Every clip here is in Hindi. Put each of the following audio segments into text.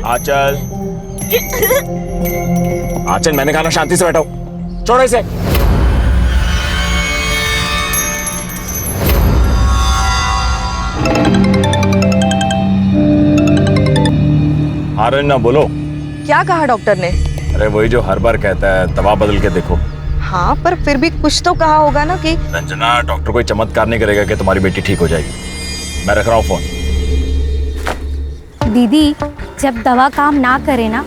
आंचल, आंचल, मैंने कहा ना शांति से बैठो। छोड़ो इसे। ना बोलो। क्या कहा डॉक्टर ने? अरे वही जो हर बार कहता है, दवा बदल के देखो। हाँ, पर फिर भी कुछ तो कहा होगा ना कि रंजना, डॉक्टर कोई चमत्कार नहीं करेगा कि तुम्हारी बेटी ठीक हो जाएगी। मैं रख रहा हूँ फोन। दीदी, जब दवा काम ना करे ना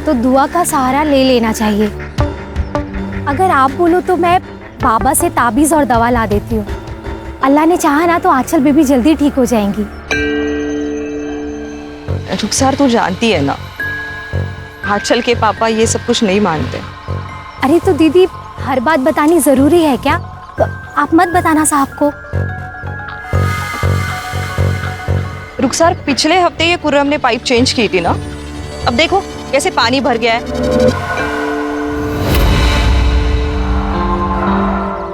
तो दुआ का सहारा ले लेना चाहिए। अगर आप बोलो तो मैं बाबा से ताबीज और दवा ला देती हूँ। अल्लाह ने चाहा ना तो आंचल बेबी जल्दी ठीक हो जाएंगी। रुखसार, तू जानती है ना, आंचल के पापा ये सब कुछ नहीं मानते। अरे तो दीदी, हर बात बतानी जरूरी है क्या? तो आप मत बताना साहब को। रुखसार, पिछले हफ्ते ये खुर्रम ने पाइप चेंज की थी ना, अब देखो कैसे पानी भर गया है।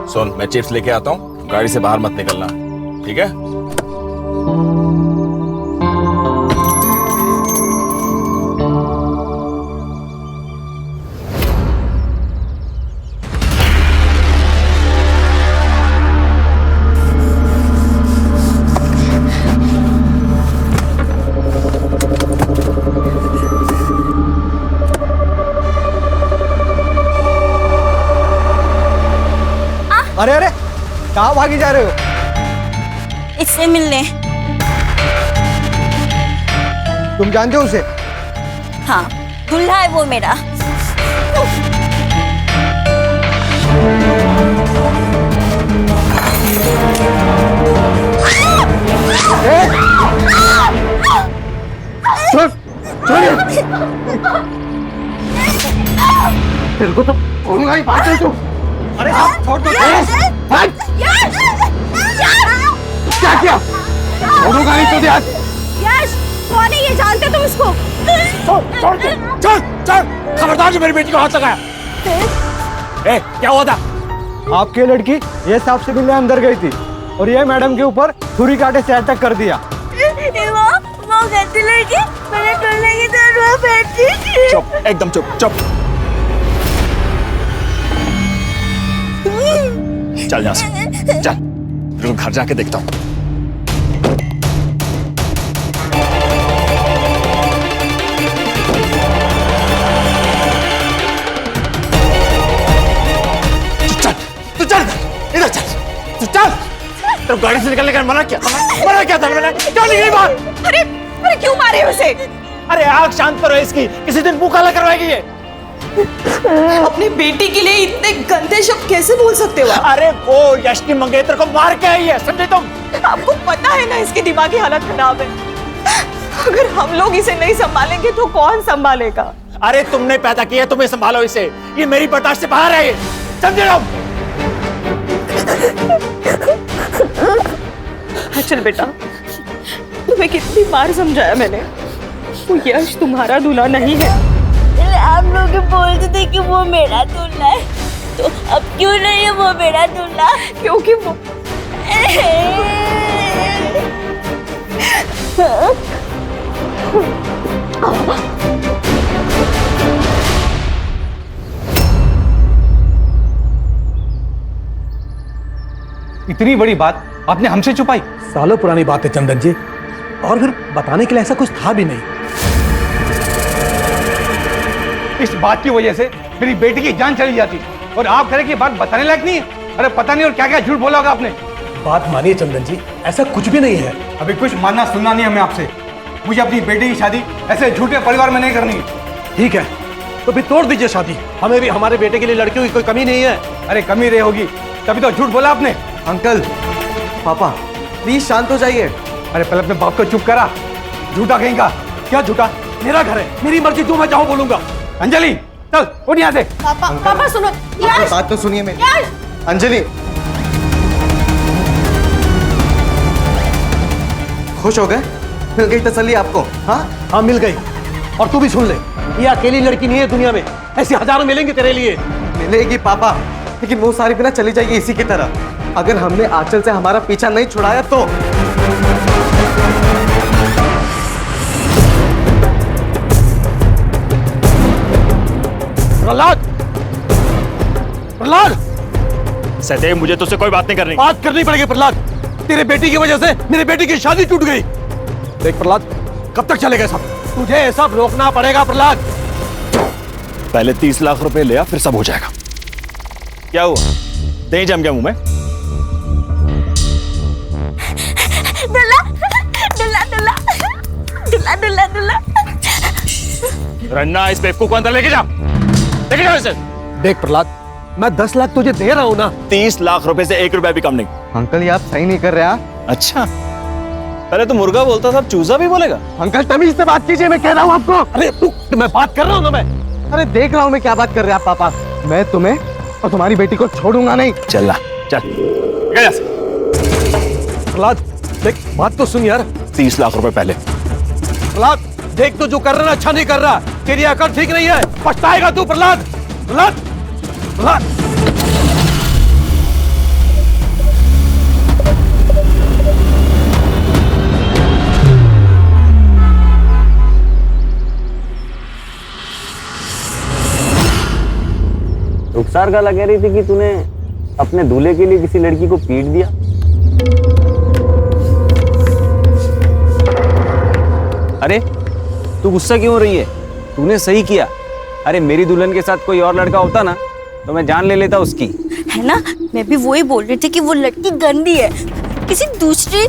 सुन, मैं चिप्स लेके आता हूँ, गाड़ी से बाहर मत निकलना, ठीक है? अरे अरे, कहाँ भागी जा रहे हो? इससे मिलने। तुम जानते हो उसे? हाँ, दूल्हा है वो मेरा। तेरे को तो बोलूंगा ही, बात है तू। अरे छोड़ दो। क्या किया? छोड़ूंगा नहीं तुझे आज। यश, कौन है ये? जानते तुम इसको? छोड़ दे, चल चल, खबरदार जो मेरी बेटी को हाथ लगाया। ए, क्या हुआ था? आपकी लड़की ये साहब से मिलने अंदर गई थी और ये मैडम के ऊपर छुरी कांटे से अटैक कर दिया। वो गंदी लड़की मैंने टोलने की तरह बैठी थी। चुप, एकदम चुप, चुप। चल यहाँ से, चल, रुक, घर जाके देखता हूँ। तू चल, इधर चल, तू चल। तो गाड़ी से निकलने का मना क्या था मैंने? क्यों नहीं गई बात? अरे अरे, क्यों मारे उसे? अरे आग शांत करो इसकी, किसी दिन मुंह काला करवाएगी ये। अपनी बेटी के लिए इतने गंदे शब्द कैसे बोल सकते हो? अरे वो यश की मंगेतर को मार के आई है, समझे तुम? आपको पता है ना इसकी दिमागी हालत खराब है। अगर हम लोग इसे नहीं संभालेंगे तो कौन संभालेगा? अरे तुमने पैदा किया, तुम्हें संभालो इसे। ये मेरी बर्दाश्त से बाहर है, समझे तुम? चल बेटा, तुम्हें कितनी बार समझाया मैंने, वो यश तुम्हारा दूल्हा नहीं है। आप लोग बोलते थे कि वो मेरा दूल्हा है, तो अब क्यों नहीं है वो मेरा दूल्हा? क्योंकि वो इतनी बड़ी बात आपने हमसे छुपाई? सालों पुरानी बात है चंदन जी, और फिर बताने के लिए ऐसा कुछ था भी नहीं। इस बात की वजह से मेरी बेटी की जान चली जाती और आप कह रहे कि बात बताने लायक नहीं है। अरे पता नहीं और क्या क्या झूठ बोला होगा आपने। बात मानिए चंदन जी, ऐसा कुछ भी नहीं है। अभी कुछ मानना सुनना नहीं हमें आपसे। मुझे अपनी बेटी की शादी ऐसे झूठे परिवार में नहीं करनी है। ठीक है, तो फिर तोड़ दीजिए शादी। हमें भी हमारे बेटे के लिए लड़कियों की कोई कमी नहीं है। अरे कमी रही होगी, तभी तो झूठ बोला आपने। अंकल, पापा, प्लीज शांत हो जाइए। अरे पहले अपने बाप को चुप करा, झूठा कहेगा। क्या झूठा? मेरा घर है, मेरी मर्जी, जो मैं चाहूं बोलूंगा। अंजलि चल उठ यहाँ से। पापा सुनो। बात तो सुनिए मेरी। अंजलि, खुश हो गए? मिल गई तसल्ली आपको? हाँ हाँ, मिल गई। और तू भी सुन ले, ये अकेली लड़की नहीं है दुनिया में, ऐसी हजारों मिलेंगे तेरे लिए। मिलेगी पापा, लेकिन वो सारी बिना चली जाएगी इसी की तरह। अगर हमने आंचल से हमारा पीछा नहीं छुड़ाया तो। प्रहलाद, प्रहलाद, सदैव मुझे तुझसे कोई बात नहीं करनी। बात करनी पड़ेगी प्रहलाद। तेरे बेटी की वजह से मेरे बेटी की शादी टूट गई। देख प्रहलाद, कब तक चलेगा सब? तुझे ये सब रोकना पड़ेगा प्रहलाद। पहले 30 लाख रुपए ले आ, फिर सब हो जाएगा। क्या हुआ? दही जम गया मुंह में? दुल्ला दुल्ला दुल्ला दुल्ला दुल्ला दुल्ला। रन्ना, इस बेवकूफ को अंदर लेके जा, लेके जाओ इसे। देख प्रहलाद, मैं 10 लाख तुझे दे रहा हूं ना। 30 लाख रुपए से 1 रुपया भी कम नहीं। अंकल, ये आप सही नहीं कर रहे हैं। अच्छा, पहले तो मुर्गा बोलता था, अब चूजा भी बोलेगा? अंकल तमीज से बात कीजिए, मैं कह रहा हूँ आपको। अरे रुक, मैं बात कर रहा हूं ना मैं। अरे देख रहा हूँ मैं क्या बात कर रहे हैं आप पापा। मैं तुम्हें और तुम्हारी बेटी को छोड़ूंगा नहीं। चल ला, चल गया। प्रहलाद देख, बात तो सुन यार। 30 लाख रुपए पहले। प्रहलाद देख, तो जो कर रहा है अच्छा नहीं कर रहा। तेरी अकल ठीक नहीं है, पछताएगा तू प्रहलाद। प्रहलाद, प्रहलाद। रुखसार गाला कह रही थी कि तूने अपने दूल्हे के लिए किसी लड़की को पीट दिया। अरे तू गुस्सा क्यों हो रही है? तूने सही किया। अरे मेरी दुल्हन के साथ कोई और लड़का होता ना तो मैं जान ले लेता उसकी। है ना, मैं भी वही बोल रही थी कि वो लड़की गंदी है। किसी दूसरे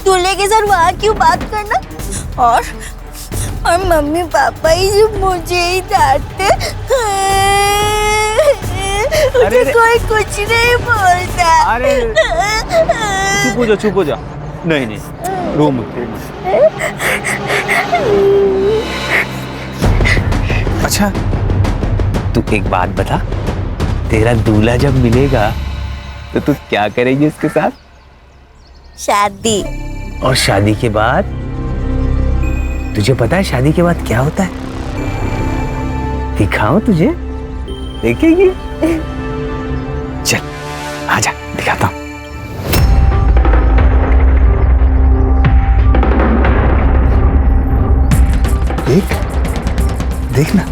दूल्हे के साथ वहाँ क्यों बात करना। और मम्मी पापा ही जो मुझे ही डांटते। मुझे कोई कुछ नहीं बोलता। अरे चुप हो जा। नहीं रो मत। अच्छा तू एक बात बता, तेरा दूल्हा जब मिलेगा तो तू क्या करेगी उसके साथ? शादी। और शादी के बाद तुझे पता है शादी के बाद क्या होता है? दिखाऊं तुझे? देखेगी? चल आजा, दिखाता हूं। देख ना।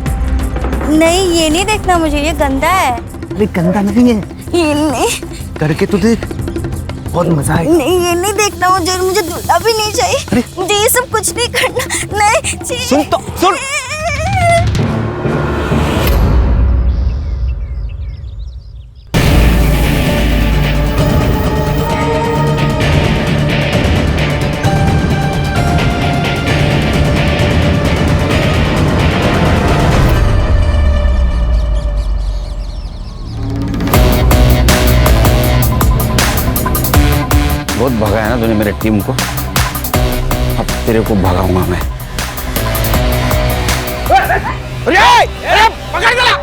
नहीं, ये नहीं देखना मुझे, ये गंदा है। अरे गंदा नहीं है, ये नहीं। करके तो देख, बहुत मजा आएगा। नहीं, ये नहीं देखना मुझे दूल्हा भी नहीं चाहिए। मुझे ये सब कुछ नहीं करना। नहीं चाहिए। सुन तो सुन। बहुत भगाया ना तूने मेरे टीम को, अब तेरे को भगाऊंगा मैं। अरे पकड़ गया।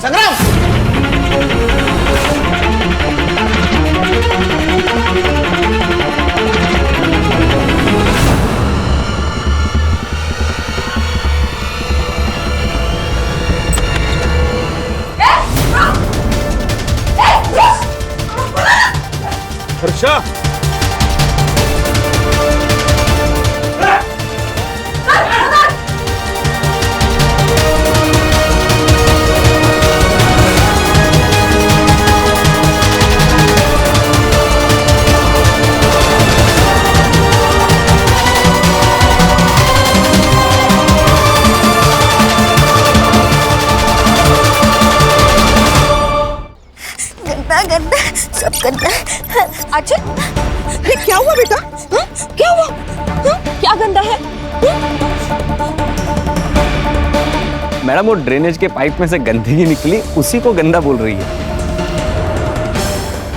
संग्राम, हर्षा, गंदा सब गंदा। अच्छा, ये क्या हुआ बेटा? क्या हुआ? क्या गंदा है? मैडम वो ड्रेनेज के पाइप में से गंदगी निकली, उसी को गंदा बोल रही है।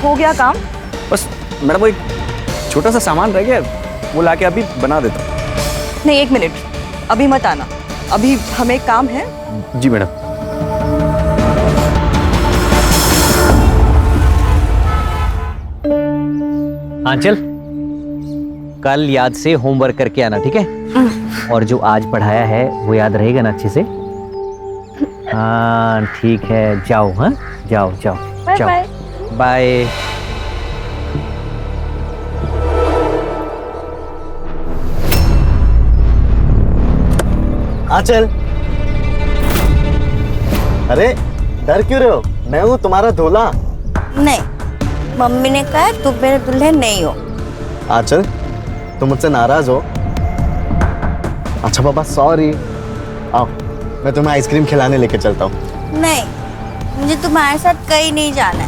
हो गया काम? बस मैडम वो एक छोटा सा सामान रह गया, वो लाके अभी बना देता हूँ। नहीं, 1 मिनट, अभी मत आना। अभी हमें एक काम है। जी मैडम। आंचल, कल याद से होमवर्क करके आना, ठीक है? और जो आज पढ़ाया है वो याद रहेगा ना अच्छे से? हाँ ठीक है, जाओ। हाँ जाओ जाओ जाओ, बाय। आंचल, अरे डर क्यों रहे हो? मैं हूँ तुम्हारा दूल्हा। नहीं, मम्मी ने कहा तुम मेरे दुल्हन नहीं हो। आंचल, तुम मुझसे नाराज हो? अच्छा पापा सॉरी। आओ मैं तुम्हें आइसक्रीम खिलाने लेके चलता हूँ। नहीं, मुझे तुम्हारे साथ कहीं नहीं जाना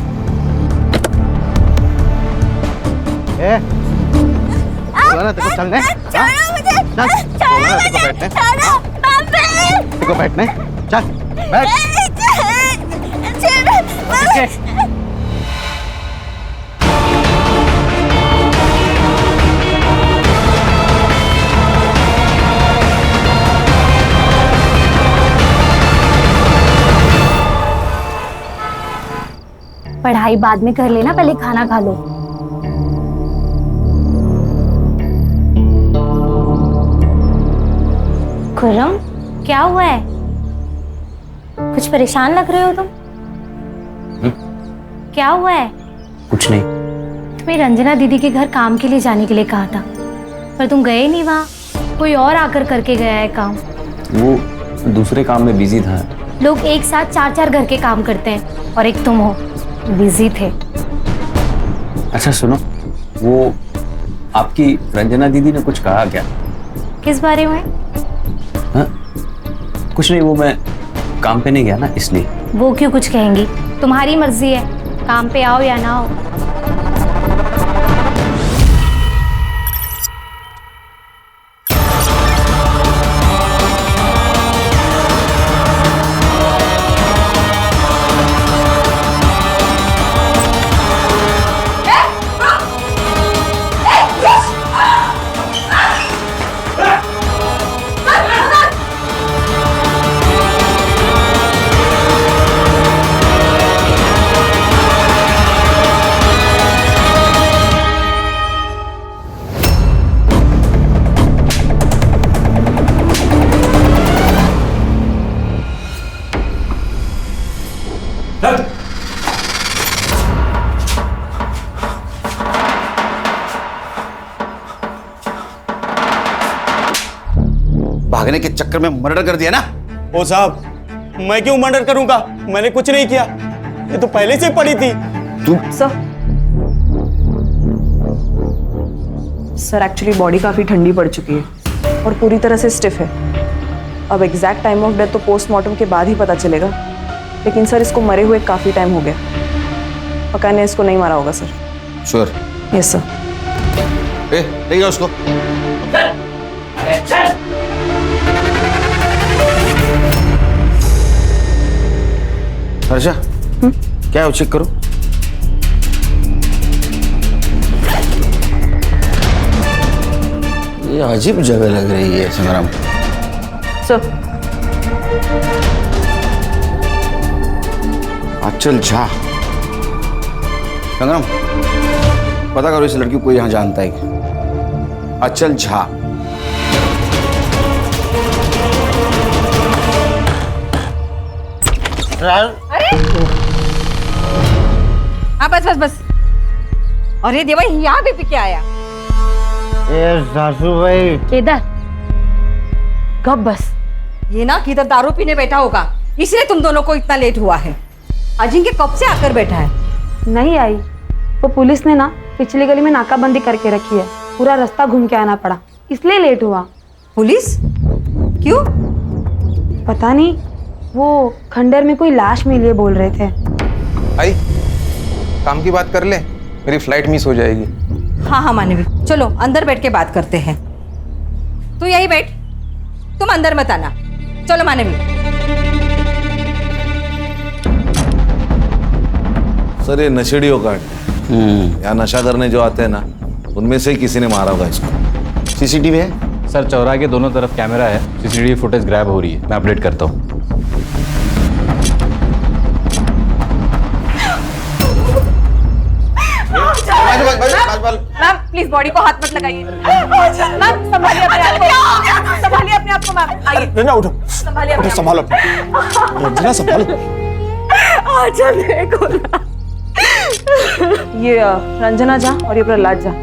है। बोला ना तेरे को चलने? छोड़ो मुझे, छोड़ो मुझे, छोड़ो, मम्मी। तेरे को बैठने? चल बैठ। पढ़ाई बाद में कर लेना, पहले खाना खा लो। खुर्रम, क्या हुआ है? कुछ परेशान लग रहे हो तुम। क्या हुआ है? कुछ नहीं। तुम्हें रंजना दीदी के घर काम के लिए जाने के लिए कहा था, पर तुम गए नहीं वहाँ। कोई और आकर करके गया है काम। वो दूसरे काम में बिजी था। लोग एक साथ 4-4 घर के काम करते हैं और एक तुम हो, बिजी थे। अच्छा सुनो, वो आपकी रंजना दीदी ने कुछ कहा क्या? किस बारे में? हाँ? कुछ नहीं, वो मैं काम पे नहीं गया ना इसलिए। वो क्यों कुछ कहेंगी? तुम्हारी मर्जी है, काम पे आओ या ना आओ। भागने के चक्कर में मर्डर कर दिया ना? ओ साहब, मैं क्यों मर्डर करूंगा? मैंने कुछ नहीं किया, ये तो पहले से पड़ी थी। तू सर एक्चुअली बॉडी काफी ठंडी पड़ चुकी है और पूरी तरह से स्टिफ है। अब एग्जैक्ट टाइम ऑफ डेथ तो पोस्टमार्टम के बाद ही पता चलेगा, लेकिन सर इसको मरे हुए काफी टाइम हो गया। पक्का ने इसको नहीं मारा होगा सर। श्योर? Yes sir. ले गया उसको। हर्षा, क्या है? चेक करो। ये अजीब जगह लग रही है संग्राम। सर आंचल झा। संग्राम, पता करो इस लड़की को कोई यहाँ जानता है क्या? आंचल झा। अरे हाँ बस बस बस। अरे देवा, यहाँ भी पी के आया। सासू भाई केदार, कब बस ये ना किधर दारू पीने बैठा होगा, इसलिए तुम दोनों को इतना लेट हुआ है। अजिंक्य कब से आकर बैठा है? नहीं आई, वो पुलिस ने ना पिछली गली में नाकाबंदी करके रखी है, पूरा रास्ता घूम के आना पड़ा, इसलिए लेट हुआ। पुलिस क्यों? पता नहीं, वो खंडर में कोई लाश मिली है बोल रहे थे। आई, काम की बात कर ले, मेरी फ्लाइट मिस हो जाएगी। हाँ हाँ मानवी, चलो अंदर बैठ के बात करते हैं। तू यही बैठ, तुम अंदर मत आना। चलो मानवी। सर ये नशेड़ियों का या नशा करने जो आते हैं ना, उनमें से किसी ने मारा होगा इसको। सीसीटीवी है? सर चौराहे के दोनों तरफ कैमरा है, सीसीटीवी फुटेज ग्रैब हो रही है, मैं अपडेट करता हूँ। मैम प्लीज बॉडी को हाथ मत लगाइए। मैम संभालिए अपने आप को, संभालिए अपने आप को मैम। आइए रंजना उठो, संभालिए उठो, संभालो रंजना, संभालो। आंचल देखो ना। ये रंजना जा और ये प्रहलाद जा,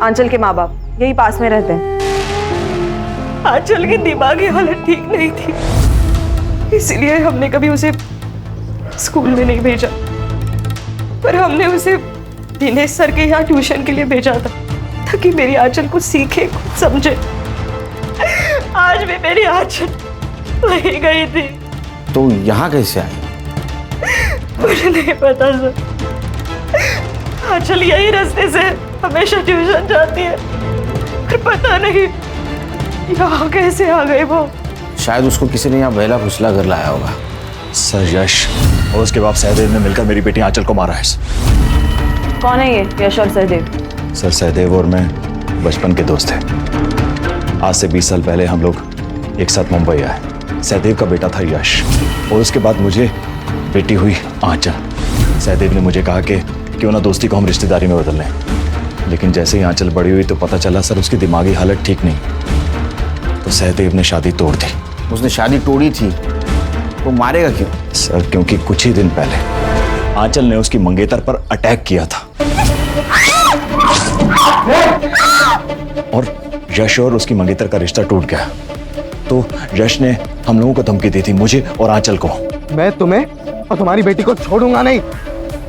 आंचल के माँ बाप यही पास में रहते हैं। आंचल की दिमागी हालत ठीक नहीं थी, इसलिए हमने कभी उसे स्कूल में नहीं भेजा, पर हमने उसे दिनेश सर के यहाँ ट्यूशन के लिए भेजा था ताकि मेरी आंचल कुछ सीखे, कुछ समझे। आज भी मेरी आंचल वही गई थी। तो यहाँ कैसे आई? मुझे नहीं पता सर, आंचल यही रास्ते से हमेशा ट्यूशन जाती है, पर पता नहीं यहाँ कैसे आ गई वो। शायद उसको किसी ने यहाँ बहला फुसला कर लाया होगा। सर यश और उसके बाप सहदेव ने मिलकर मेरी बेटी आंचल को मारा है। कौन है ये यश और सहदेव? सर सहदेव और मैं बचपन के दोस्त हैं। आज से 20 साल पहले हम लोग एक साथ मुंबई आए। सहदेव का बेटा था यश और उसके बाद मुझे बेटी हुई आंचल। सहदेव ने मुझे कहा कि क्यों ना दोस्ती को हम रिश्तेदारी में बदल लें, लेकिन जैसे ही आंचल बड़ी हुई तो पता चला सर उसकी दिमागी हालत ठीक नहीं, तो सहदेव ने शादी तोड़ दी। उसने शादी तोड़ी थी तो मारेगा क्यों? सर क्योंकि कुछ ही दिन पहले आंचल ने उसकी मंगेतर पर अटैक किया था और यश और उसकी मंगेतर का रिश्ता टूट गया। तो यश ने हम लोगों को धमकी दी थी, मुझे और आंचल को। मैं तुम्हें और तुम्हारी बेटी को छोड़ूंगा नहीं।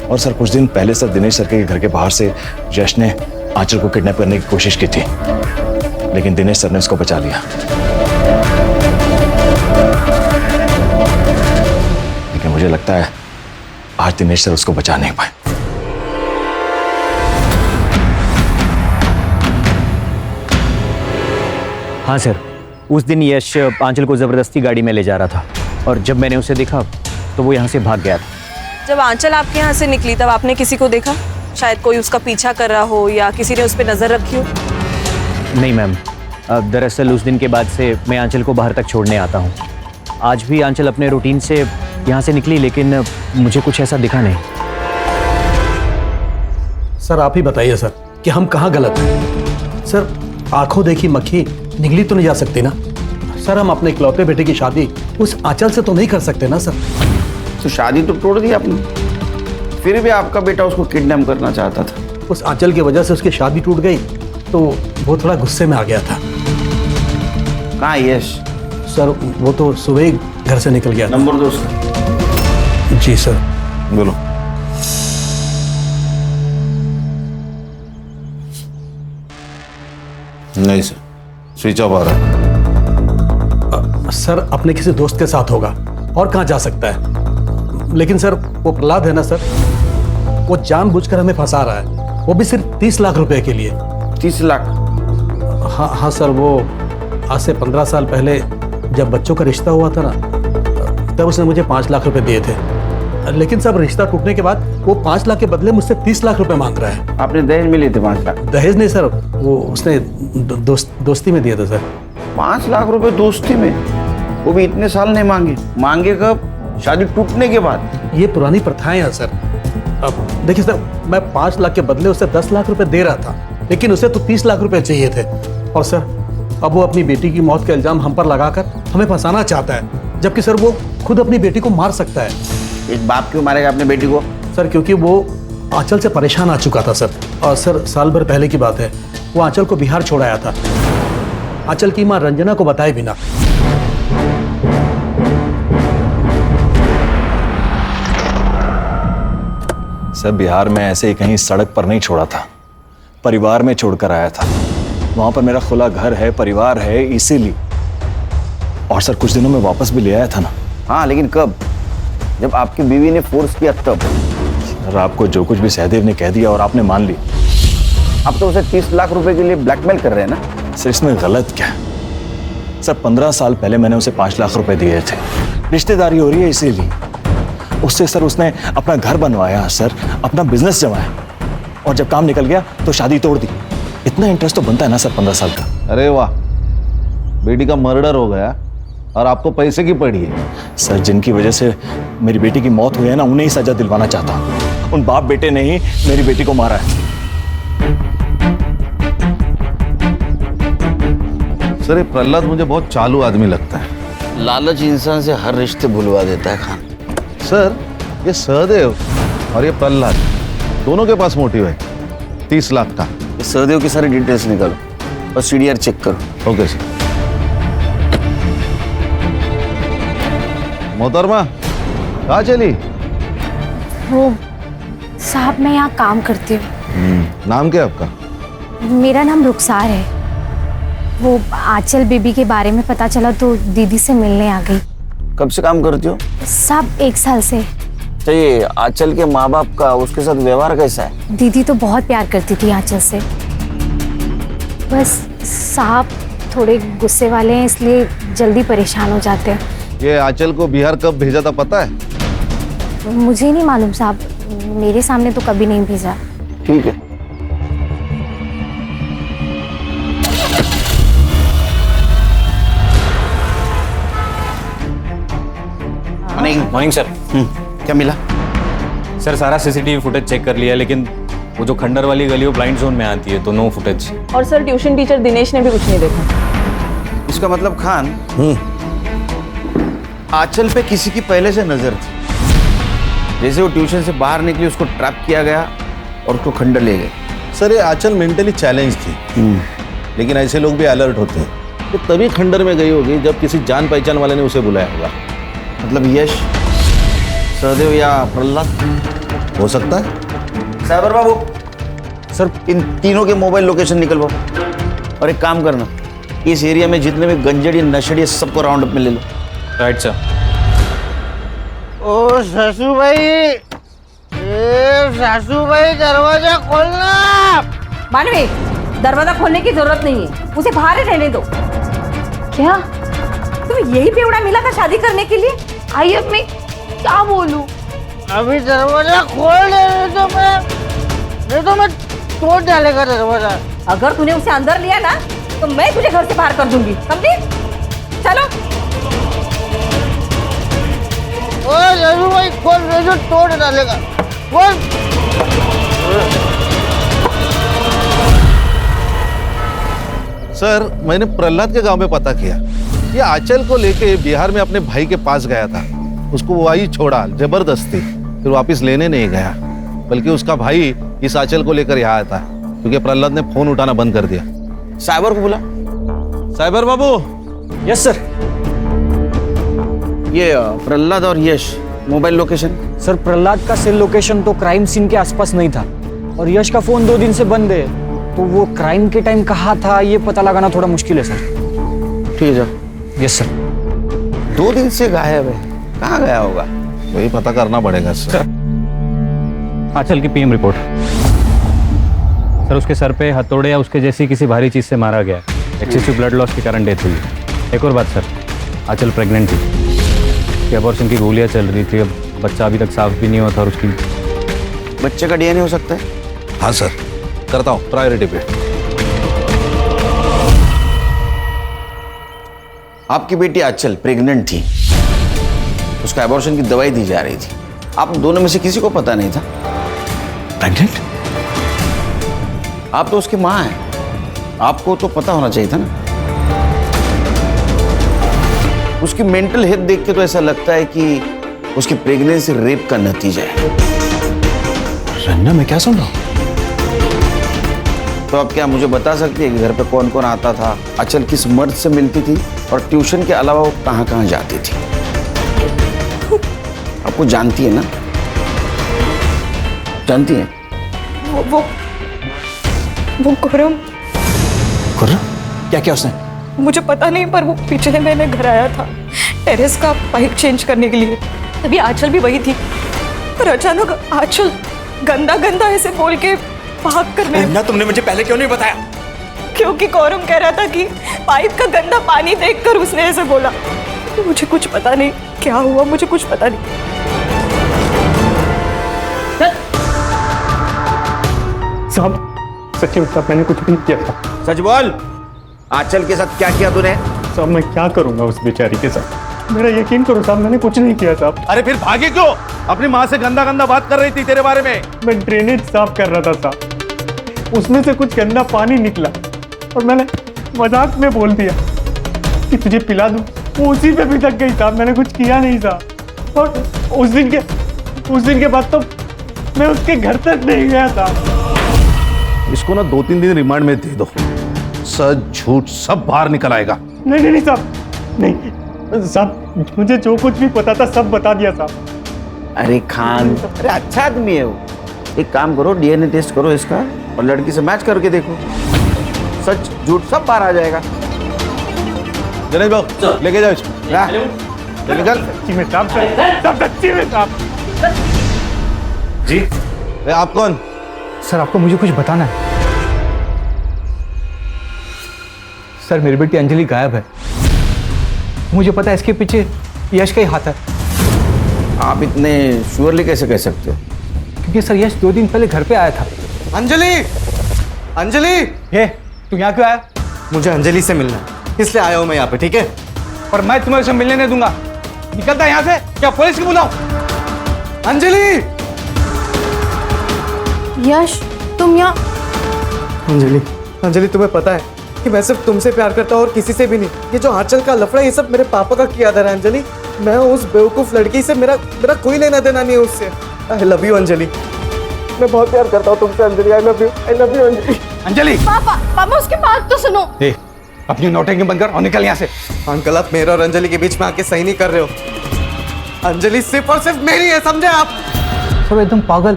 और सर कुछ दिन पहले सर दिनेश सर के घर के बाहर से यश ने आंचल को किडनैप करने की कोशिश की थी, लेकिन दिनेश सर ने उसको बचा लिया। लेकिन मुझे लगता है आज दिनेश सर उसको बचा नहीं पाए। हाँ सर, उस दिन यश आंचल को जबरदस्ती गाड़ी में ले जा रहा था और जब मैंने उसे देखा तो वो यहाँ से भाग गया था। जब आंचल आपके यहाँ से निकली तब आपने किसी को देखा? शायद कोई उसका पीछा कर रहा हो या किसी ने उस पर नजर रखी हो? नहीं मैम, दरअसल उस दिन के बाद से मैं आंचल को बाहर तक छोड़ने आता हूँ। आज भी आंचल अपने रूटीन से यहाँ से निकली, लेकिन मुझे कुछ ऐसा दिखा नहीं। सर आप ही बताइए सर कि हम कहाँ गलत हैं? सर आंखों देखी मक्खी निगली तो नहीं जा सकती ना सर। हम अपने इकलौते बेटे की शादी उस आंचल से तो नहीं कर सकते ना सर। तो शादी तो तोड़ दी आपने, फिर भी आपका बेटा उसको किडनैप करना चाहता था। उस आंचल की वजह से उसकी शादी टूट गई तो वो थोड़ा गुस्से में आ गया था। कहाँ यश? सर वो तो सुबह ही घर से निकल गया। नंबर दो उसका। जी सर। बोलो। नहीं सर, स्विच ऑफ आ रहा है। सर अपने किसी दोस्त के साथ होगा, और कहाँ जा सकता है? लेकिन सर वो प्रहलाद है ना सर, वो जानबूझकर हमें फंसा रहा है, वो भी सिर्फ 30 लाख रुपए के लिए। 30 लाख? हाँ सर, वो आज से 15 साल पहले जब बच्चों का रिश्ता हुआ था ना, तब उसने मुझे 5 लाख रुपए दिए थे। लेकिन सब रिश्ता टूटने के बाद वो 5 लाख के बदले मुझसे 30 लाख रुपए मांग रहा है। आपने दहेज में लिए थे 5 लाख? दहेज नहीं सर, वो उसने दोस्ती में दिया था सर। 5 लाख रुपए दोस्ती में? वो भी इतने साल नहीं मांगे? मांगे कब? शादी टूटने के बाद? ये पुरानी प्रथाएं हैं सर। अब देखिए सर, मैं 5 लाख के बदले उसे 10 लाख रुपए दे रहा था, लेकिन उसे तो 30 लाख रुपए चाहिए थे। और सर अब वो अपनी बेटी की मौत का इल्जाम हम पर लगाकर हमें फंसाना चाहता है, जबकि सर वो खुद अपनी बेटी को मार सकता है। इस बाप क्यों मारेगा अपने बेटी को? सर क्योंकि वो आंचल से परेशान आ चुका था सर। और सर साल भर पहले की बात है, वो आंचल को बिहार छोड़ आया था, आंचल की माँ रंजना को बताए बिना। सर बिहार में ऐसे ही कहीं सड़क पर नहीं छोड़ा था, परिवार में छोड़कर आया था। वहां पर मेरा खुला घर है, परिवार है, इसीलिए। और सर कुछ दिनों में वापस भी ले आया था ना। हाँ लेकिन कब? जब आपकी बीवी ने फोर्स किया तब? सर आपको जो कुछ भी सहदेव ने कह दिया और आपने मान ली। आप तो उसे 30 लाख रुपए के लिए ब्लैकमेल कर रहे हैं ना? सर इसमें गलत क्या? सर 15 साल पहले मैंने उसे 5 लाख रुपए दिए थे, रिश्तेदारी हो रही है इसीलिए। उससे सर उसने अपना घर बनवाया सर, अपना बिजनेस जमाया, और जब काम निकल गया तो शादी तोड़ दी। इतना इंटरेस्ट तो बनता है ना सर 15 साल का। अरे वाह, बेटी का मर्डर हो गया और आपको पैसे की पड़ी है। सर, जिनकी वजह से मेरी बेटी की मौत हुई है ना, उन्हें ही सजा दिलवाना चाहता हूँ। उन बाप बेटे ने ही मेरी बेटी को मारा है। सर, ये प्रहलाद मुझे बहुत चालू आदमी लगता है। लालच इंसान से हर रिश्ते भुलवा देता है खान। सर, ये सहदेव और ये प्रहलाद दोनों के पास मोटिव है 30 लाख का। सहदेव की सारी डिटेल्स निकालो और सीडीआर चेक करो। Okay sir. मोहतरमा, कहाँ चली? वो साहब, मैं यहाँ काम करती हूँ। नाम क्या है आपका? मेरा नाम रुखसार है। वो आंचल बेबी के बारे में पता चला तो दीदी से मिलने आ गई। कब से काम करती हो? साहब 1 साल से। तो ये आंचल के माँ बाप का उसके साथ व्यवहार कैसा है? दीदी तो बहुत प्यार करती थी आंचल से। बस साहब थोड़े गुस्से वाले हैं, इसलिए जल्दी परेशान हो जाते हैं। ये आंचल को बिहार कब भेजा था पता है? मुझे नहीं मालूम साहब, मेरे सामने तो कभी नहीं भेजा। ठीक है। Morning sir. क्या मिला? सर, सारा सीसीटीवी फुटेज चेक कर लिया, लेकिन वो जो खंडर वाली गली वो ब्लाइंड जोन में आती है, तो नो फुटेज। और सर, ट्यूशन टीचर दिनेश ने भी कुछ नहीं देखा। इसका मतलब खान, आंचल पे किसी की पहले से नजर थी। जैसे वो ट्यूशन से बाहर निकली, उसको ट्रैप किया गया और उसको खंडर ले गए। सर, ये आंचल मेंटली चैलेंज थी, लेकिन ऐसे लोग भी अलर्ट होते हैं। तो तभी खंडर में गई होगी जब किसी जान पहचान वाले ने उसे बुलाया होगा। मतलब यश, सहदेव या प्रहलाद हो सकता है। साइबर बाबू, सर इन तीनों के मोबाइल लोकेशन निकलवाओ और एक काम करना, इस एरिया में जितने भी गंजड़ी नशेड़ी सबको राउंड अप में ले लो। Right sir. ओ सासू भाई, सासू भाई दरवाजा खोलना। मानवी, दरवाजा खोलने की जरूरत नहीं है, उसे बाहर ही रहने दो। क्या तुम्हें यही बेवड़ा मिला था शादी करने के लिए? आई अब मैं क्या बोलूं? अभी दरवाजा खोल दे तो मैं तोड़ डालेगा दरवाजा। अगर तूने उसे अंदर लिया ना तो मैं तुझे घर से बाहर कर दूंगी, समझी? चलो। ओ सासू भाई खोल दे तो तोड़ डालेगा। खोल। सर, मैंने प्रहलाद के गांव में पता किया। ये आंचल को लेके बिहार में अपने भाई के पास गया था। उसको वही छोड़ा जबरदस्ती, फिर वापस लेने नहीं गया, बल्कि उसका भाई इस आंचल को लेकर यहाँ आया था, क्योंकि प्रहलाद ने फोन उठाना बंद कर दिया। साइबर को बुला। साइबर बाबू। Yes sir. ये प्रहलाद और Yash mobile location? Sir, Prahlad का सेल लोकेशन तो क्राइम सीन के आसपास नहीं था, और यश का फोन 2 दिन से बंद है, तो वो क्राइम के टाइम कहाँ था ये पता लगाना थोड़ा मुश्किल है सर। ठीक है। Yes sir. 2 दिन से गायब है, कहाँ गया होगा? वही पता करना पड़ेगा सर। आंचल की पीएम रिपोर्ट। सर, उसके सर पे हथौड़े या उसके जैसी किसी भारी चीज से मारा गया। एक्सेसिव ब्लड लॉस के कारण डेथ हुई। एक और बात सर, आंचल प्रेग्नेंट थी, अबॉर्शन की गोलियां चल रही थी, अब बच्चा अभी तक साफ भी नहीं हुआ था, और उसकी बच्चे का डीएनए हो सकता है? हाँ सर, करता हूँ प्रायोरिटी पे। आपकी बेटी आंचल प्रेग्नेंट थी, उसका एबॉर्शन की दवाई दी जा रही थी, आप दोनों में से किसी को पता नहीं था? प्रेग्नेंट? आप तो उसकी माँ हैं, आपको तो पता होना चाहिए था ना। उसकी मेंटल हेल्थ देख के तो ऐसा लगता है कि उसकी प्रेगनेंसी रेप का नतीजा है। रन्ना, मैं क्या सुन रहा हूँ? तो आप क्या मुझे बता सकती है कि घर पे कौन कौन आता था, आंचल किस मर्द से मिलती थी, और ट्यूशन के अलावा वो कहाँ कहाँ जाती थी? आपको जानती है ना? जानती है? वो खुर्रम। खुर्रम? क्या क्या उसने? मुझे पता नहीं, पर वो पिछले महीने घर आया था टेरेस का पाइप चेंज करने के लिए। तभी आंचल भी वही थी, पर अचानक आंचल गंदा गंदा ऐसे बोल के भाग कर गई। ना, तुमने मुझे पहले क्यों नहीं बताया? क्योंकि कौरम कह रहा था कि पाइप का गंदा पानी देखकर उसने ऐसे बोला। मुझे कुछ पता नहीं क्या हुआ, मुझे कुछ पता नहीं। साहब, सच्ची में साहब, मैंने कुछ भी नहीं किया था। सच बोल, आंचल के साथ क्या किया तूने? साहब मैं क्या करूंगा उस बेचारी के साथ? मेरा यकीन करो साहब, मैंने कुछ नहीं किया साहब। अरे फिर भागे क्यों? अपनी माँ से गंदा गंदा बात कर रही थी तेरे बारे में। मैं ड्रेनेज साफ कर रहा था साहब, उसमें से कुछ गंदा पानी निकला और मैंने मजाक में बोल दिया कि तुझे पिला दूं। वो उसी पे भी थक गई साहब, मैंने कुछ किया नहीं साहब। और उस दिन के बाद तो मैं उसके घर तक नहीं गया साहब। इसको ना 2-3 दिन रिमांड में दे दो, सच झूठ सब बाहर निकल आएगा। नहीं साहब, नहीं साहब, मुझे जो कुछ भी पता था सब बता दिया साहब। अरे खान, अरे अच्छा आदमी है वो। एक काम करो, डीएनए टेस्ट करो इसका और लड़की से मैच करके देखो, सच झूठ सब बाहर आ जाएगा। जनेश बाबू लेके जाओ इसको। चल सच्ची में साहब, सब सच्ची में साहब। जी आप कौन? सर आपको मुझे कुछ बताना है। सर मेरी बेटी अंजलि गायब है, मुझे पता है इसके पीछे यश का ही हाथ है। आप इतने श्योरली कैसे कह सकते हो? क्योंकि सर यश 2 दिन पहले घर पे आया था। अंजलि, अंजलि, ये तू यहाँ क्यों आया? मुझे अंजलि से मिलना है, इसलिए आया हूँ मैं यहाँ पे, ठीक है? और मैं तुम्हारे से मिलने नहीं दूंगा। निकलता है यहाँ से, क्या पुलिस की बुलाऊं? अंजलि! यश तुम यहाँ? अंजलि, अंजलि तुम्हें पता है कि मैं सिर्फ तुमसे प्यार करता हूँ और किसी से भी नहीं। ये जो आंचल का लफड़ा, ये सब मेरे पापा का किया था अंजलि। मैं उस बेवकूफ लड़की से मेरा कोई लेना देना नहीं है उससे। आई लव यू अंजलि, मैं बहुत प्यार करता हूँ तुमसे Anjali. I love you Anjali. Anjali पापा उसकी बात तो सुनो। अपनी नौटंकी बंद कर और निकल यहाँ से। अंकल आप मेरे और अंजलि के बीच में आके सही नहीं कर रहे हो। अंजलि सिर्फ और सिर्फ मेरी है, समझे आप? सब एकदम पागल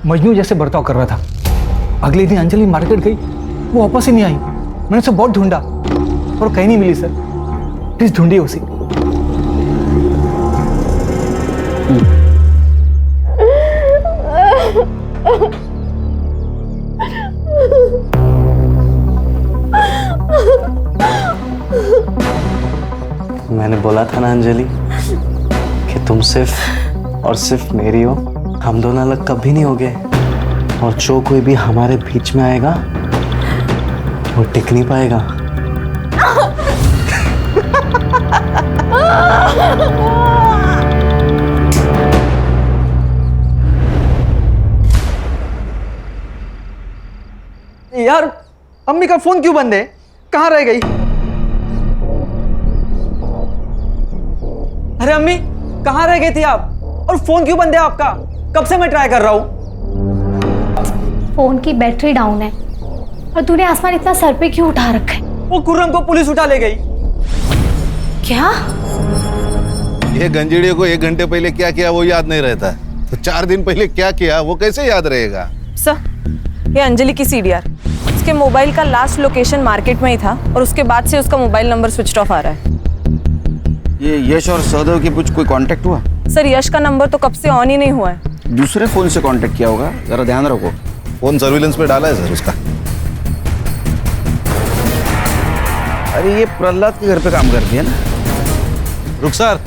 मजनू जैसे बर्ताव कर रहा था। अगले दिन अंजलि मार्केट गई, वो वापस ही नहीं आई। मैंने उसे बहुत ढूंढा और कहीं नहीं मिली। सर प्लीज ढूंढिए उसे। मैंने बोला था ना अंजलि कि तुम सिर्फ और सिर्फ मेरी हो। हम दोनों अलग कभी नहीं होंगे और जो कोई भी हमारे बीच में आएगा वो टिक नहीं पाएगा। यार अम्मी का फोन क्यों बंद है? कहाँ रह गई? अरे अम्मी कहाँ रह गई थी आप? और फोन क्यों बंद है आपका? कब से मैं ट्राई कर रहा हूँ। फोन की बैटरी डाउन है। और तूने आसमान इतना सर पे क्यों उठा रखा है? वो खुर्रम को पुलिस उठा ले गई। क्या? ये गंजेड़ियों को 1 घंटे पहले क्या किया वो याद नहीं रहता, तो 4 दिन पहले क्या किया वो कैसे याद रहेगा? सर ये अंजलि की सीडीआर, उसके मोबाइल का लास्ट लोकेशन मार्केट में ही था और उसके बाद से उसका मोबाइल नंबर स्विच ऑफ आ रहा है। ये यश और सहदेव के कुछ कोई कांटेक्ट हुआ? सर यश का नंबर तो कब से ऑन ही नहीं हुआ है। दूसरे फोन से कांटेक्ट किया होगा, जरा ध्यान रखो। फोन सर्विलेंस पे डाला है सर उसका। अरे ये प्रहलाद के घर पे काम करती है ना? रुखसार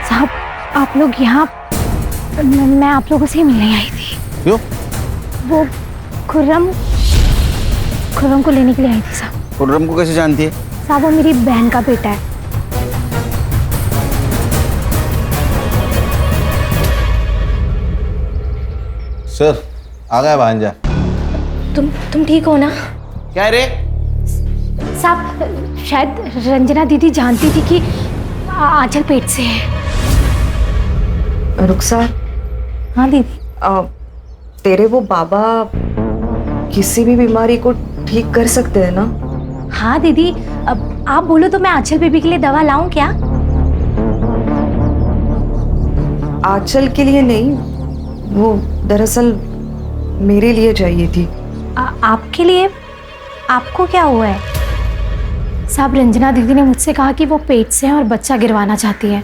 साहब आप लोग यहाँ? मैं आप लोगों से मिलने आई थी। क्यों? वो खुर्रम को लेने के लिए आई थी साहब। खुर्रम को कैसे जानती है? साहब वो मेरी बहन का बेटा है। सर आ गया भांजा। तुम ठीक हो ना? क्या रे? साहब शायद रंजना दीदी जानती थी कि आंचल पेट से है। रुखसार। हाँ दीदी। तेरे वो बाबा किसी भी बीमारी को ठीक कर सकते हैं ना? हाँ दीदी, अब आप बोलो तो मैं आंचल बेबी के लिए दवा लाऊं क्या? आंचल के लिए नहीं, वो दरअसल मेरे लिए चाहिए थी। आपके लिए? आपको क्या हुआ है? साहब रंजना दीदी ने मुझसे कहा कि वो पेट से हैं और बच्चा गिरवाना चाहती है,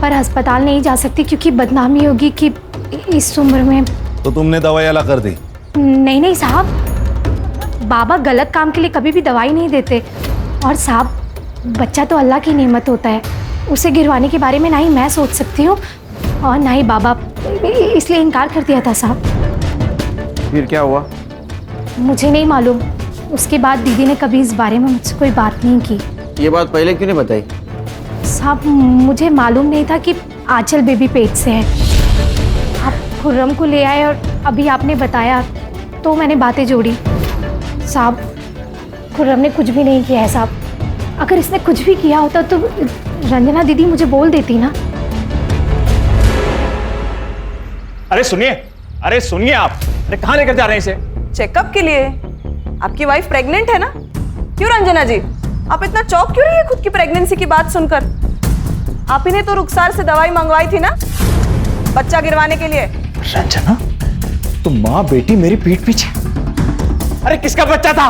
पर अस्पताल नहीं जा सकती क्योंकि बदनामी होगी कि इस उम्र में। तो तुमने दवाई अला कर दी? नहीं साहब, बाबा गलत काम के लिए कभी भी दवाई नहीं देते। और साहब बच्चा तो अल्लाह की नेमत होता है, उसे गिरवाने के बारे में ना ही मैं सोच सकती हूँ और ना ही बाबा, इसलिए इनकार कर दिया था साहब। फिर क्या हुआ? मुझे नहीं मालूम, उसके बाद दीदी ने कभी इस बारे में मुझसे कोई बात नहीं की। ये बात पहले क्यों नहीं बताई? साहब मुझे मालूम नहीं था कि आंचल बेबी पेट से है। आप खुर्रम को ले आए और अभी आपने बताया तो मैंने बातें जोड़ी। साहब खुर्रम ने कुछ भी नहीं किया है साहब। अगर इसने कुछ भी किया होता तो रंजना दीदी मुझे बोल देती ना। अरे सुनिए आप, अरे कहाँ लेकर जा रहे हैं इसे? चेकअप के लिए। आपकी वाइफ प्रेग्नेंट है ना? क्यों रंजना जी, आप इतना चौंक क्यों रही है खुद की प्रेगनेंसी की बात सुनकर? आप ही ने तो रुखसार से दवाई मंगवाई थी ना बच्चा गिरवाने के लिए। रंजना, तो माँ बेटी मेरी पीठ पीछे। अरे किसका बच्चा था?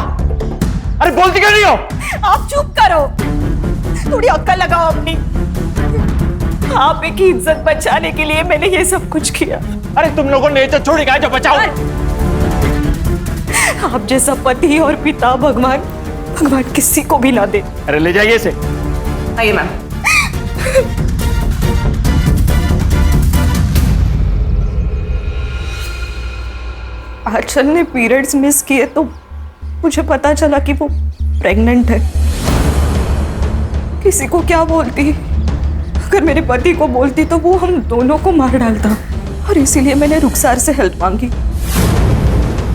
अरे बोलती क्यों नहीं हो? आप चुप करो, थोड़ी अक्ल लगाओ अपनी। आप की इज्जत बचाने के लिए मैंने ये सब कुछ किया। अरे तुम लोगों ने तो छोड़ गया जो बचाओ। आप जैसा पति और पिता भगवान किसी को भी ना दे। अरे ले जाइए इसे। आइए मैम। आंचल ने पीरियड्स मिस किए तो मुझे पता चला कि वो प्रेग्नेंट है। किसी को क्या बोलती? अगर मेरे पति को बोलती तो वो हम दोनों को मार डालता, और इसीलिए मैंने रुखसार से हेल्प मांगी।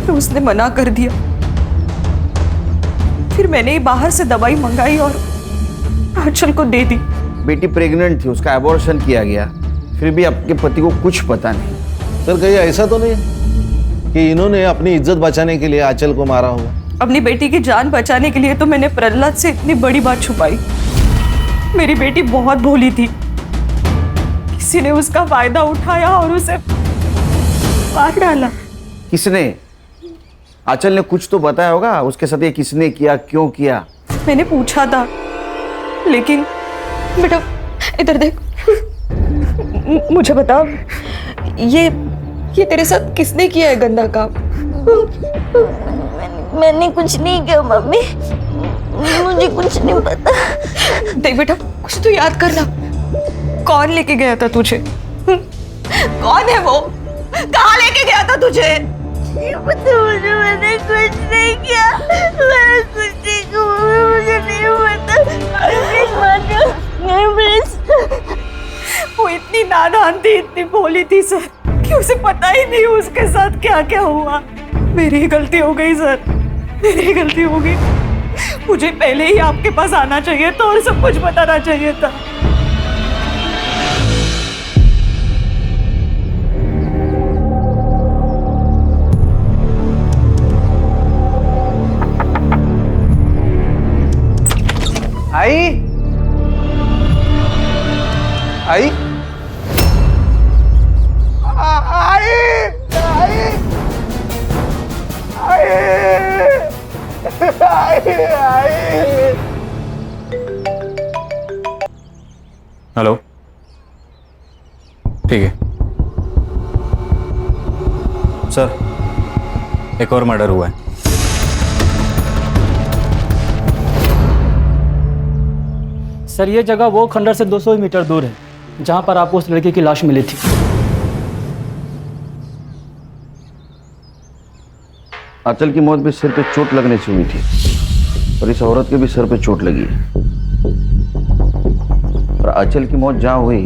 तो उसने मना कर दिया। फिर मैंने ही बाहर से दवाई मंगाई और आंचल को दे दी। बेटी प्रेग्नेंट थी, उसका एबॉर्शन किया गया, फिर भी आपके पति को कुछ पता नहीं। सर कहीं ऐसा तो नहीं कि इन्होंने अपनी इज्जत बचाने के लिए आंचल को मारा होगा? अपनी बेटी की जान बचाने के लिए तो मैंने प्रहलाद से इतनी बड़ी बात छुपाई। मेरी बेटी बहुत भोली थी, किसी ने उसका फायदा उठाया और उसे मार डाला। किसने? आंचल ने कुछ तो बताया होगा उसके साथ, ये किसने किया, क्यों किया? मैंने पूछा था, लेकिन बेटा इधर देख, मुझे बता, ये तेरे साथ किसने किया है गंदा काम? मैंने कुछ नहीं किया मम्मी, मुझे कुछ नहीं पता। देख बेटा, कुछ तो याद करना। कौन लेके गया था तुझे? कौन है वो? कहाँ लेके गया था तुझे? मैंने कुछ नहीं किया, मैंने कुछ नहीं किया, मुझे नहीं पता। वो इतनी नादान थी, इतनी भोली थी सर, कि उसे पता ही नहीं उसके साथ क्या क्या हुआ। मेरी ही गलती हो गई सर, मेरी ही गलती हो गई। मुझे पहले ही आपके पास आना चाहिए था और सब कुछ बताना चाहिए था। आई आई हेलो, ठीक है सर, एक और मर्डर हुआ है। सर ये जगह वो खंडर से 200 मीटर दूर है जहां पर आपको उस लड़के की लाश मिली थी। आंचल की मौत भी सिर पे चोट लगने से हुई थी, और इस औरत के भी सिर पे चोट लगी है। और आंचल की मौत जहां हुई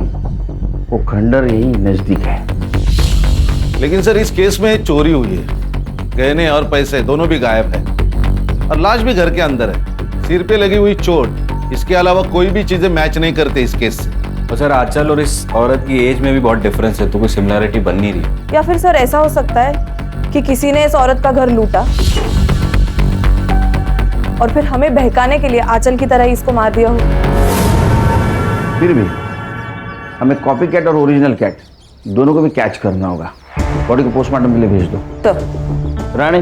वो खंडर यही नजदीक है। लेकिन सर इस केस में चोरी हुई है, गहने और पैसे दोनों भी गायब है, और लाश भी घर के अंदर है। सिर पे लगी हुई चोट, इसके अलावा कोई भी चीजें मैच नहीं करते इस केस से। और सर आंचल और इस औरत की एज में भी बहुत डिफरेंस है, तो कोई सिमिलरिटी बन नहीं रही। या फिर सर ऐसा हो सकता है कि किसी ने इस औरत का घर लूटा और फिर हमें बहकाने के लिए आंचल की तरह ही इसको मार दिया हो। फिर भी हमें कॉपी कैट और ओरिजिनल कैट दोनों को भी कैच करना होगा। बॉडी को पोस्टमार्टम के लिए भेज दो। तो रानी,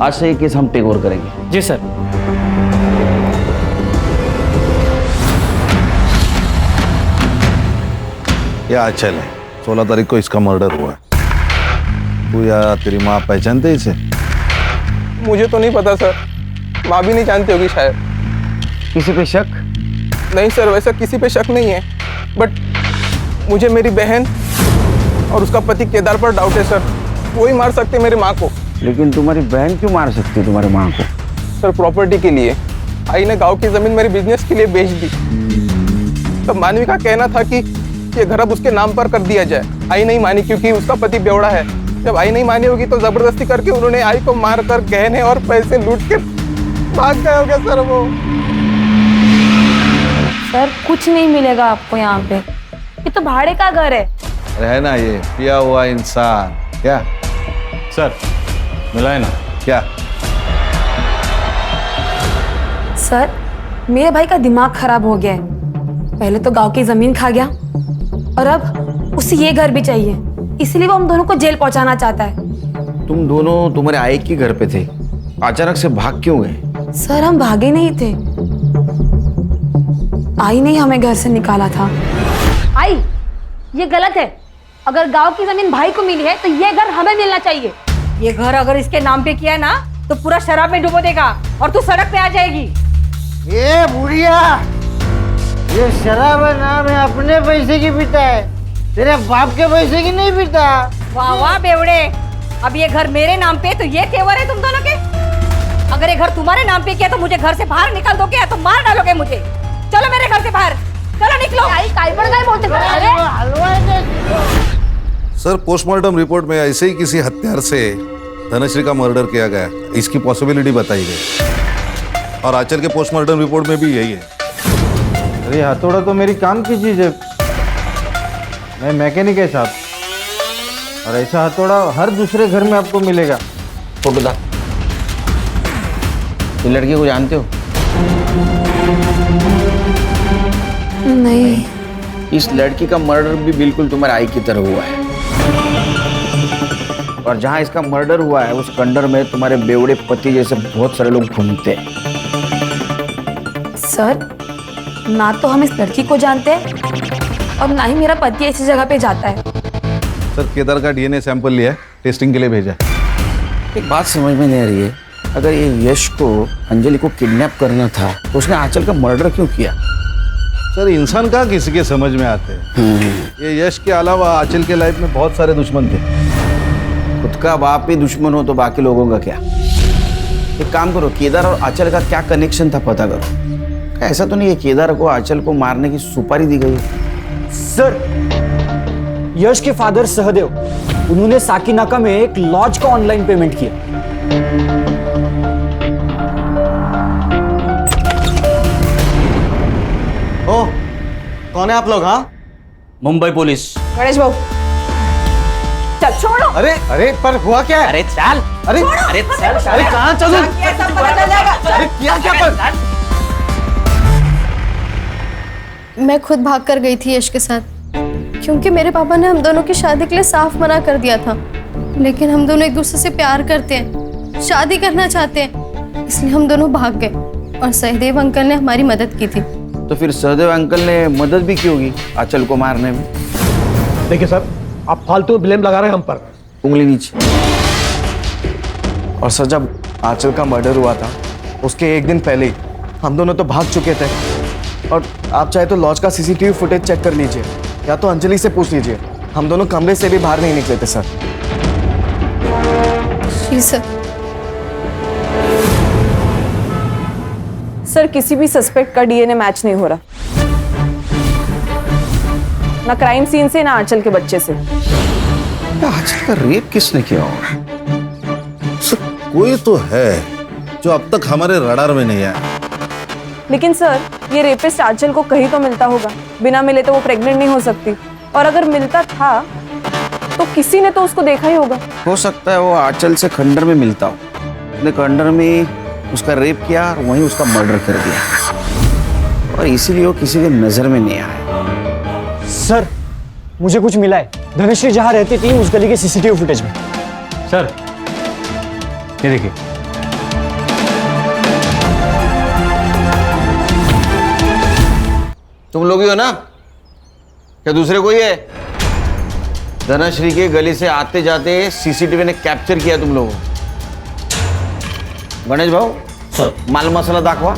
आज से ये केस हम टेक ओवर करेंगे। जी सर। ये आंचल है, 16 तारीख को इसका मर्डर हुआ है। तू या तेरी माँ पहचानते इसे? मुझे तो नहीं पता सर, माँ भी नहीं जानती होगी शायद। किसी पे शक? नहीं सर, वैसा किसी पे शक नहीं है, बट मुझे मेरी बहन और उसका पति केदार पर डाउट है सर। वो ही मार सकते मेरी माँ को। लेकिन तुम्हारी बहन क्यों मार सकती है तुम्हारी माँ को? सर प्रॉपर्टी के लिए आई ने गांव की जमीन मेरी बिजनेस के लिए बेच दी। तब मानवी का कहना था कि ये घर अब उसके नाम पर कर दिया जाए। आई नहीं मानी क्योंकि उसका पति बेवड़ा है। जब आई नहीं मानी होगी तो जबरदस्ती करके उन्होंने आई को मार कर गहने और पैसे लूट के भाग गए होंगे सर वो। सर कुछ नहीं मिलेगा आपको यहाँ पे, ये तो भाड़े का घर है। रहना ये पिया हुआ इंसान। क्या सर मिला है ना? क्या सर मेरे भाई का दिमाग खराब हो गया है। पहले तो गांव की जमीन खा गया और अब उसे ये घर भी चाहिए, इसलिए वो हम दोनों को जेल पहुंचाना चाहता है। तुम दोनों तुम्हारे आई के घर पे थे, अचानक से भाग क्यों गए? सर हम भागे नहीं थे, आई ने हमें घर से निकाला था। आई ये गलत है। अगर गांव की जमीन भाई को मिली है तो ये घर हमें मिलना चाहिए। ये घर अगर इसके नाम पे किया ना तो पूरा शराब में डुबो देगा और तू सड़क पे आ जाएगी। ये बुढ़िया, ये शराब है नाम है अपने पैसे की पीता है, तेरे बाप के पैसे की नहीं पीता। वाह वाह बेवड़े, अब ये घर मेरे नाम पे तो ये तेवर है तुम दोनों के। अगर ये घर तुम्हारे नाम पे किया तो मुझे घर से बाहर निकाल दोगे या तो मार डालोगे मुझे। चलो मेरे घर से बाहर, चलो निकलो। काय पर काय बोलते सर, पोस्टमार्टम रिपोर्ट में ऐसे ही किसी हत्यार से धनश्री का मर्डर किया गया, इसकी पॉसिबिलिटी बताई गई और आंचल के पोस्टमार्टम रिपोर्ट में भी यही है। अरे हथौड़ा तो मेरी काम की चीज है, मैं मैकेनिक है साहब, और ऐसा हथौड़ा हर दूसरे घर में आपको मिलेगा। फोटो दा। ये लड़की को जानते हो? नहीं। इस लड़की का मर्डर भी बिल्कुल तुम्हारे आई की तरह हुआ है, और जहां इसका मर्डर हुआ है उस खंडर में तुम्हारे बेवड़े पति जैसे बहुत सारे लोग घूमते हैं। सर ना तो हम इस लड़की को जानते हैं और ना ही मेरा पति ऐसी जगह पे जाता है। सर, केदार का डीएनए सैंपल लिया है, टेस्टिंग के लिए भेजा है। एक बात समझ में नहीं आ रही है, अगर ये यश को अंजलि को किडनैप करना था तो उसने आंचल का मर्डर क्यों किया? सर, इंसान कहाँ किसी के समझ में आते हैं। ये यश के अलावा आंचल के लाइफ में बहुत सारे दुश्मन थे। खुद का बाप ही दुश्मन हो तो बाकी लोगों का क्या? एक काम करो, केदार और आंचल का क्या कनेक्शन था पता करो। ऐसा तो नहीं है केदार को आंचल को मारने की सुपारी दी गई? सर, यश के फादर सहदेव, उन्होंने साकीनाका में एक लॉज का ऑनलाइन पेमेंट किया। ओ, कौन है आप लोग? हाँ, मुंबई पुलिस। गणेश बाबू चल छोड़ो। अरे अरे पर हुआ क्या है? अरे चल, अरे अरे चल, अरे कहाँ चलो? अरे क्या क्या पर? मैं खुद भाग कर गई थी यश के साथ, क्योंकि मेरे पापा ने हम दोनों की शादी के लिए साफ मना कर दिया था। लेकिन हम दोनों एक दूसरे से प्यार करते हैं, शादी करना चाहते हैं, इसलिए हम दोनों भाग गए और सहदेव अंकल ने हमारी मदद की थी। तो फिर सहदेव अंकल ने मदद भी की होगी आंचल को मारने में। देखिए सर, आप फालतू ब्लेम लगा रहे हैं हम पर। उंगली नीचे। और सर, जब आंचल का मर्डर हुआ था उसके एक दिन पहले ही हम दोनों तो भाग चुके थे, और आप चाहे तो लॉज का सीसीटीवी फुटेज चेक कर लीजिए या तो अंजलि से पूछ लीजिए, हम दोनों कमरे से भी बाहर नहीं निकले थे सर। जी सर। सर, किसी भी सस्पेक्ट का डीएनए मैच नहीं हो रहा, ना क्राइम सीन से ना आंचल के बच्चे से। आंचल का रेप किसने किया होगा? कोई तो है जो अब तक हमारे रडार में नहीं आया। लेकिन सर, ये रेपिस्ट आंचल को कहीं तो मिलता होगा, बिना मिले तो वो प्रेग्नेंट नहीं हो सकती, और अगर मिलता था तो किसी ने तो उसको देखा ही होगा। हो सकता है वो आंचल से खंडर में मिलता हो, उसने खंडर में उसका रेप किया और वहीं उसका मर्डर कर दिया, और इसीलिए वो किसी के नजर में नहीं आया। सर, मुझे कुछ मिला है, धनश्री जहां रहती थी उस गली के सीसीटीवी फुटेज में। सर, ये देखिए। तुम लोग ही हो ना? क्या दूसरे कोई है? धनश्री के गली से आते जाते सीसीटीवी ने कैप्चर किया तुम लोगों। गणेश भाऊ, माल मसाला दाखवा।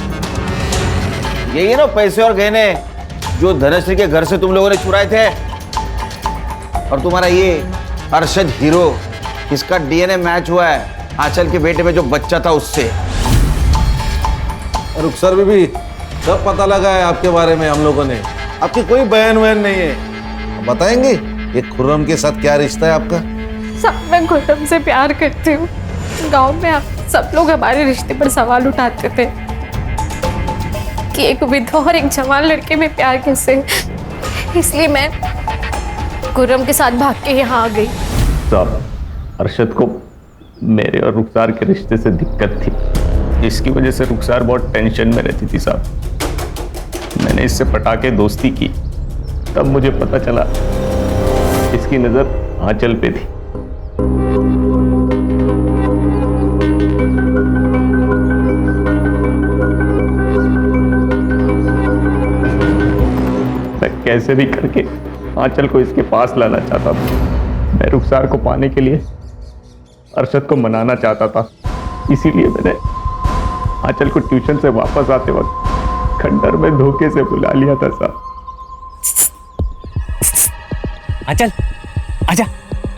यही है ना पैसे और गहने जो धनश्री के घर से तुम लोगों ने चुराए थे? और तुम्हारा ये अरशद हीरो, इसका डीएनए मैच हुआ है आंचल के बेटे में जो बच्चा था उससे। रुखसर भी सब पता लगा है आपके बारे में हम लोगों ने। आपकी कोई बहन वहन नहीं है। आप बताएंगे ये खुर्रम के साथ क्या रिश्ता है आपका? सब मैं खुर्रम से प्यार करती हूँ। गांव में आप सब लोग हमारे रिश्ते पर सवाल उठाते थे कि एक विधवा और एक जवान लड़के में प्यार कैसे, इसलिए मैं खुर्रम के साथ भाग के यहाँ आ गई। साहब, अरशद को मेरे और रुखसार के रिश्ते से दिक्कत थी। इसकी वजह से रुखसार बहुत टेंशन में रहती थी साहब। मैंने इससे पटा के दोस्ती की, तब मुझे पता चला इसकी नजर आंचल पे थी। मैं कैसे भी करके आंचल को इसके पास लाना चाहता था। मैं रुखसार को पाने के लिए अरशद को मनाना चाहता था। इसीलिए मैंने आंचल को ट्यूशन से वापस आते वक्त खंडर में धोखे से बुला लिया था साहब। आंचल आजा।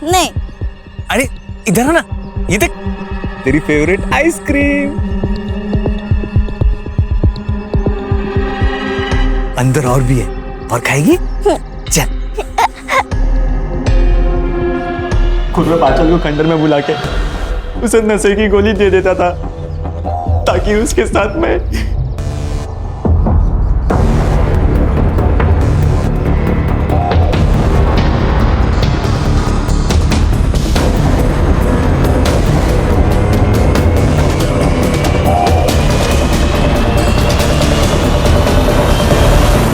नहीं। अरे इधर आ ना, ये देख तेरी फेवरेट आइसक्रीम। अंदर और भी है, और खाएगी? चल। खुर्रम आंचल को खंडर में बुला के उसे नशे की गोली दे देता था ताकि उसके साथ में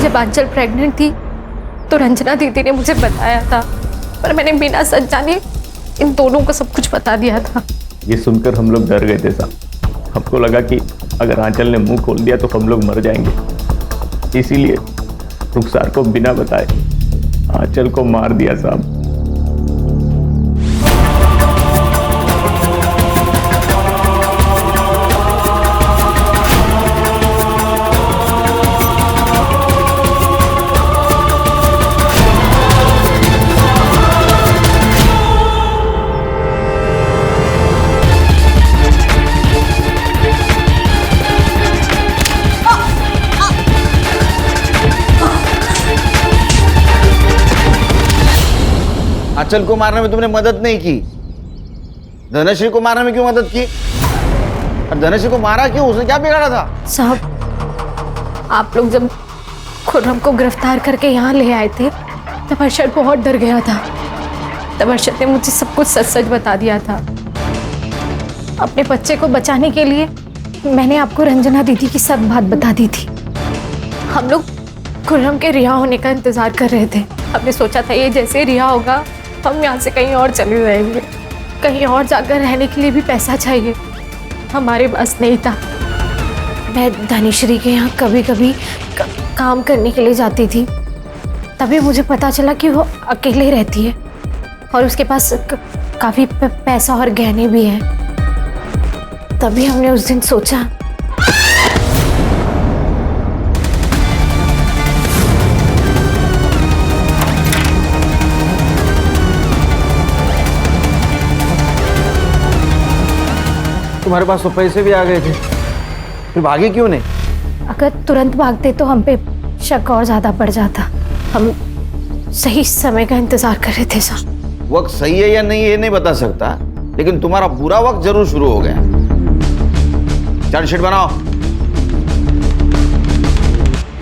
जब आंचल प्रेग्नेंट थी तो रंजना दीदी ने मुझे बताया था, पर मैंने बिना सच जाने इन दोनों को सब कुछ बता दिया था। ये सुनकर हम लोग डर गए थे साहब। हमको लगा कि अगर आंचल ने मुंह खोल दिया तो हम लोग मर जाएंगे। इसीलिए रुखसार को बिना बताए आंचल को मार दिया साहब। आंचल को मारने में तुमने मदद नहीं की, धनश्री को मारने में क्यों मदद की? और धनश्री को मारा क्यों? उसने क्या बिगाड़ा था? साहब, आप लोग जब खुर्रम को गिरफ्तार करके यहाँ ले आए थे तब अरशद बहुत डर गया था। तब अरशद ने मुझे सब कुछ सच सच बता दिया था। अपने बच्चे को बचाने के लिए मैंने आपको रंजना दीदी की सब बात बता दी थी। हम लोग खुर्रम के रिहा होने का इंतजार कर रहे थे। हमने सोचा था ये जैसे रिहा होगा हम यहाँ से कहीं और चले जाएंगे। कहीं और जाकर रहने के लिए भी पैसा चाहिए, हमारे पास नहीं था। मैं धनश्री के यहाँ कभी कभी काम करने के लिए जाती थी। तभी मुझे पता चला कि वो अकेले रहती है और उसके पास काफ़ी पैसा और गहने भी हैं। तभी हमने उस दिन सोचा तुम्हारे पास तो पैसे भी आ गए थे, फिर भागे क्यों नहीं? अगर तुरंत भागते तो हम पे शक और ज्यादा बढ़ जाता। हम सही समय का इंतजार कर रहे थे सर। वक्त सही है या नहीं ये नहीं बता सकता, लेकिन तुम्हारा बुरा वक्त जरूर शुरू हो गया। चार्जशीट बनाओ।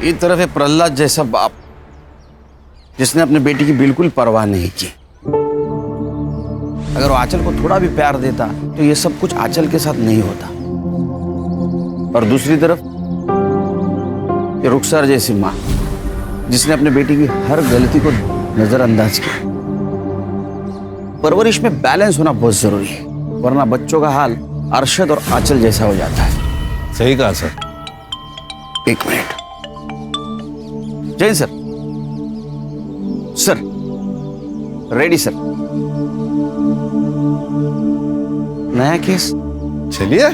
एक तरफ है प्रहलाद जैसा बाप जिसने अपने बेटी की बिल्कुल परवाह नहीं की। अगर वो आंचल को थोड़ा भी प्यार देता तो ये सब कुछ आंचल के साथ नहीं होता। और दूसरी तरफ ये रुखसार जैसी माँ जिसने अपने बेटी की हर गलती को नजरअंदाज किया। परवरिश में बैलेंस होना बहुत जरूरी है, वरना बच्चों का हाल अरशद और आंचल जैसा हो जाता है। सही कहा सर। एक मिनट। जय सर। Sir ready sir. नया केस चलिए